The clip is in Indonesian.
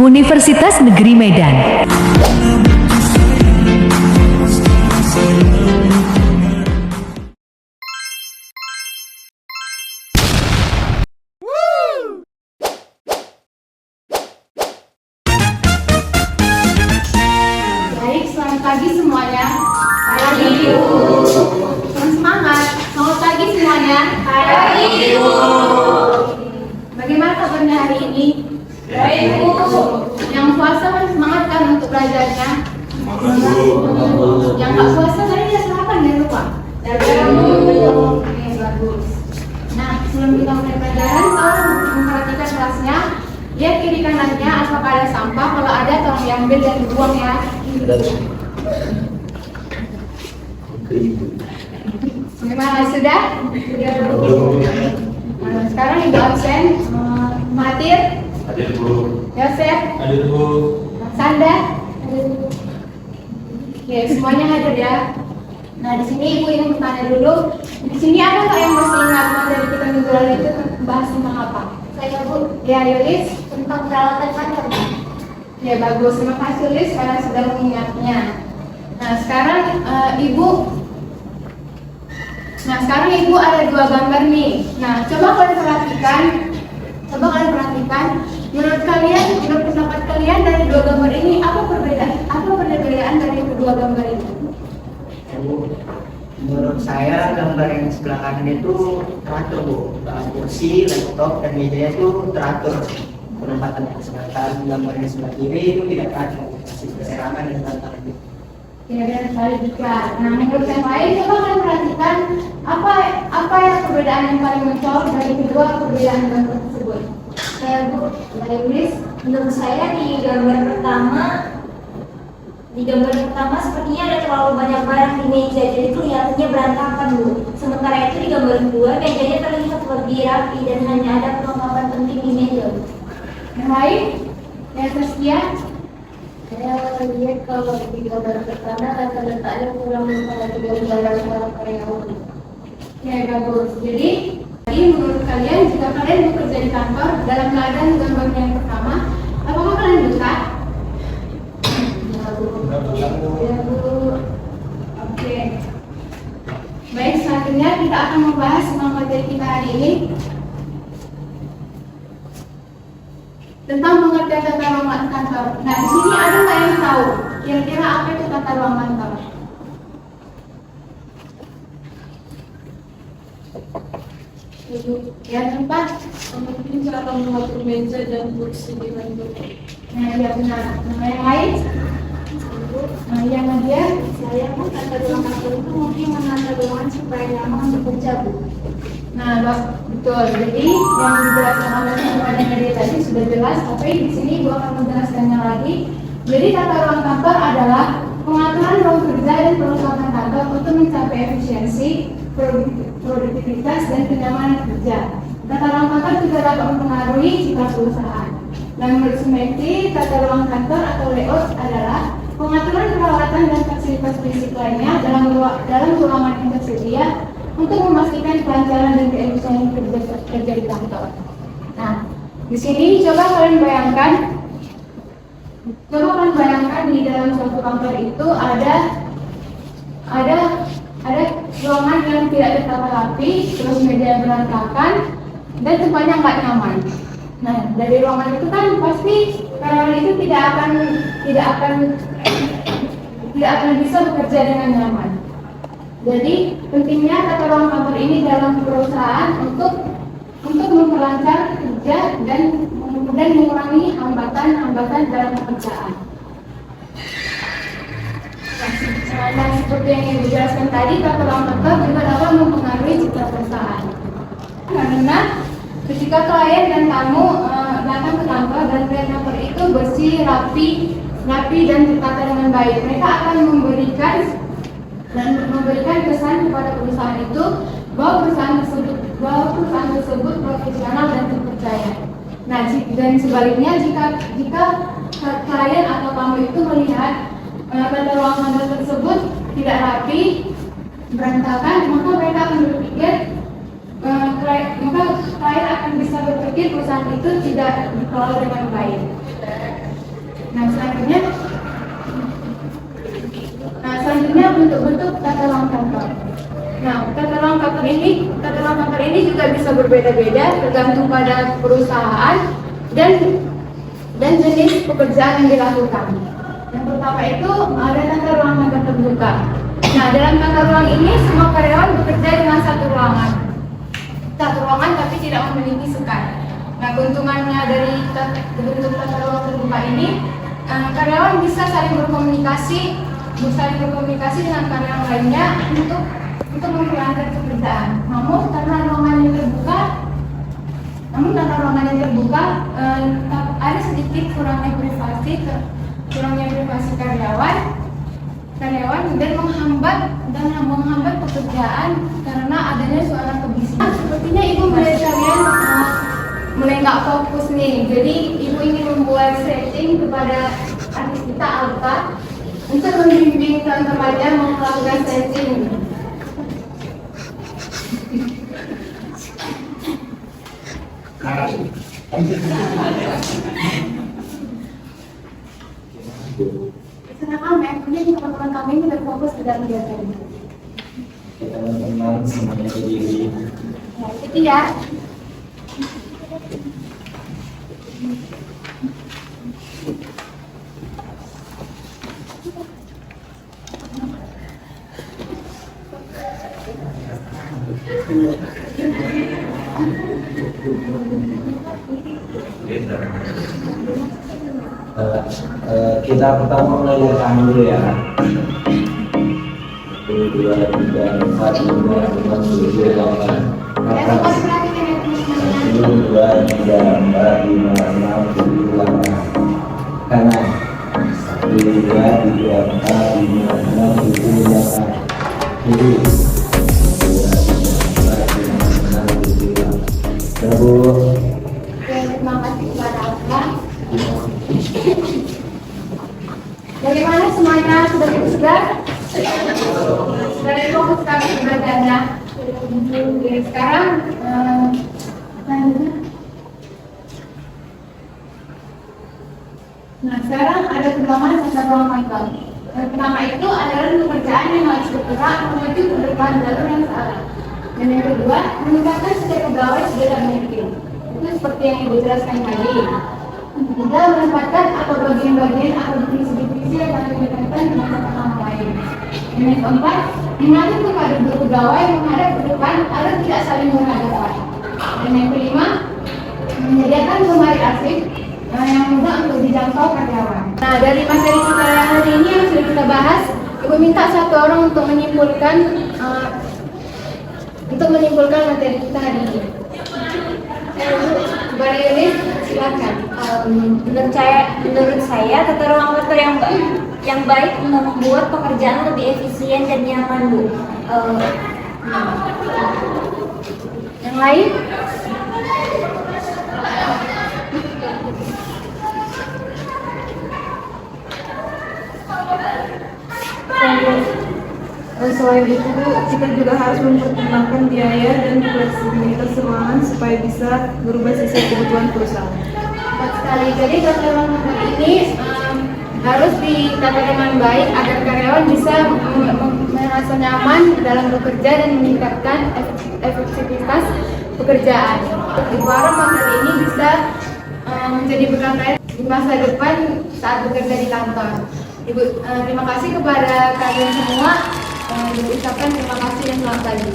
Universitas Negeri Medan. Baik, selamat pagi semuanya. Pagi, Ibu. Semangat. Selamat pagi semuanya. Pagi, Ibu. Bagaimana kabarnya hari ini? Baik, Bu. Yang puasa masih semangat kan untuk belajarnya? Yang nggak puasa tadi dia sarapan ya lupa? Oke, bagus. Nah, sebelum kita mulai pelajaran, tolong memperhatikan kelasnya. Lihat kiri kanannya apakah ada sampah. Kalau ada, tolong diambil dan dibuang ya. Gimana sudah? Nah, sekarang Ibu absen. Mahathir, Hadir, Bu. Yosef, Hadir, Bu. Sanda. Oke, semuanya hadir ya. Nah, di sini Ibu ingin bertanya dulu. Di sini ada nggak yang masih ingat materi kita minggu lalu itu bahas tentang apa? Saya, Bu. Ya, Yulis, tentang peralatan kantor. Ya, bagus. Terima kasih, Yulis, karena sudah mengingatnya. Nah, sekarang Ibu ada dua gambar nih. Nah, coba kalian perhatikan. Menurut pendapat kalian dari dua gambar ini apa perbedaan dari kedua gambar ini? Menurut saya gambar yang sebelah kanan itu teratur, Bu. Kursi, laptop, dan meja itu teratur penempatannya. Sedangkan gambar yang sebelah kiri itu tidak teratur, masih berserakan dan berantakan. Ya, dan sekali juga. Nah, menurut yang lain coba kalian perhatikan apa yang perbedaan yang paling mencolok dari kedua perbedaan gambar tersebut. Saya, Bu, dari Yulis, menurut saya di gambar pertama sepertinya ada terlalu banyak barang di meja, jadi kelihatannya berantakan, Bu. Sementara itu di gambar kedua mejanya terlihat lebih rapi dan hanya ada perlengkapan penting di meja, Bu. Yang lain? Yang Saskia? Saya lihat kalau di gambar pertama letaknya kurang memperhatikan barang-barang karyawan. Ya, bagus. Jadi menurut kalian jika kalian bekerja di kantor dalam keadaan gambar yang pertama, apakah kalian betah? Ya, Bu. Oke. Baik, selanjutnya kita akan membahas tentang materi kita hari ini tentang pengertian tata ruang kantor. Nah, di sini ada nggak yang tahu kira-kira apa itu tata ruang kantor? Ya, tempat Mungkin cara mengatur meja dan kursi di kantor. Nah, ya benar. Nah, yang lain? Nah, yang dia? Saya pun tata ruang kantor itu mungkin menata ruangan supaya nyaman untuk bekerja, Bu. Nah, betul. Jadi yang dijelaskan oleh teman-teman dia tadi sudah jelas, tapi di sini gua akan menjelaskannya lagi. Jadi tata ruang kantor adalah pengaturan ruang kerja dan perlengkapan kantor untuk mencapai efisiensi, produktivitas, dan kenyamanan kerja. Tata ruang kantor juga dapat mempengaruhi citra perusahaan. Dan menurut Sumekti, tata ruang kantor atau layout adalah pengaturan peralatan dan fasilitas fisik lainnya dalam ruangan yang tersedia untuk memastikan kelancaran dan keefisiensi kerja di kantor. Nah, di sini coba kalian bayangkan di dalam suatu kantor itu ada ruangan yang tidak tertata rapi, terus meja berantakan, dan tempatnya nggak nyaman. Nah, dari ruangan itu kan pasti karyawan itu tidak akan bisa bekerja dengan nyaman. Jadi pentingnya tata ruang kantor ini dalam perusahaan untuk memperlancar kerja dan mengurangi hambatan dalam pekerjaan. Nah, seperti yang Ibu jelaskan tadi, tata ruang kantor juga dapat mempengaruhi citra perusahaan. Karena ketika klien dan tamu datang ke kantor dan melihat kantor itu bersih, rapi dan tertata dengan baik, mereka akan memberikan kesan kepada perusahaan itu bahwa perusahaan tersebut profesional dan terpercaya. Nah, dan sebaliknya jika klien atau tamu itu melihat tata ruang kantor tersebut tidak rapi, berantakan, maka mereka akan berpikir klien akan bisa berpikir perusahaan itu tidak dikelola dengan baik. Nah, selanjutnya bentuk-bentuk tata ruang kantor. Nah, tata ruang kantor ini juga bisa berbeda-beda tergantung pada perusahaan dan jenis pekerjaan yang dilakukan. Yang pertama itu ada tata ruang kantor terbuka. Nah, dalam tata ruang ini semua karyawan bekerja dengan satu ruangan tapi tidak memiliki sekat. Nah, keuntungannya dari bentuk tata ruang terbuka ini, karyawan bisa saling berkomunikasi dengan karyawan lainnya untuk memperlancar pekerjaan. Namun karena ruangan yang terbuka, ada sedikit kurangnya privasi karyawan dan menghambat pekerjaan karena adanya suara kebisingan. Sepertinya ibu melihat kalian mulai nggak fokus nih. Jadi ibu ingin membuat setting kepada artis kita Alfa untuk membimbing teman-temannya melakukan setting. Silakan, jadi teman-teman kami ini berfokus ke dalam kegiatan ini. Teman-teman semuanya berdiri. Nah, itu ya. Kita pertama mulai dari kami dulu ya. 1, 2, 3, 4, 5, 6, 7, 8, 1, 2, 3, 4, 5, 6, 7, 8. Kanan. 1, 2, 3, 4, 5, 6, 7, 8. Kiri. 1, 2, 3, 4, 5, 6, 7, 8. Terus. Terima kasih kepada Allah. Bagaimana semuanya sudah segar? Sudah fokus kami ibadahnya. Sekarang sekarang ada perkembangan tata ruang kantor. Yang pertama itu adalah pekerjaan yang harus bergerak menuju ke depan jalur yang salah. Dan yang kedua, meningkatkan setiap pegawai segera mungkin. Itu seperti yang ibu jelaskan tadi. Kita menempatkan atau bagian-bagian atau divisi-divisi yang akan diberikan dengan orang lain. Dan yang keempat, mengatur kepada pegawai menghadap ke depan agar tidak saling berhadapan. Dan yang kelima, menyediakan lemari arsip yang mudah untuk dijangkau karyawan. Nah, dari materi kita hari ini yang sudah kita bahas, ibu minta satu orang untuk menyimpulkan materi kita hari ini. Kepada Yunis, silakan. Menurut saya tata ruang kantor yang baik membuat pekerjaan lebih efisien dan nyaman, Bu. Yang lain? Selain itu, kita juga harus mempertimbangkan biaya dan fleksibilitas ruangan supaya bisa berubah sesuai kebutuhan perusahaan. Tepat sekali. Jadi tata ruang kantor ini harus ditata dengan baik agar karyawan bisa merasa nyaman dalam bekerja dan meningkatkan efektivitas pekerjaan. Ibu harap materi ini bisa menjadi bekal di masa depan saat bekerja di kantor. Ibu terima kasih kepada kalian semua. Ibu ucapkan terima kasih dan selamat pagi.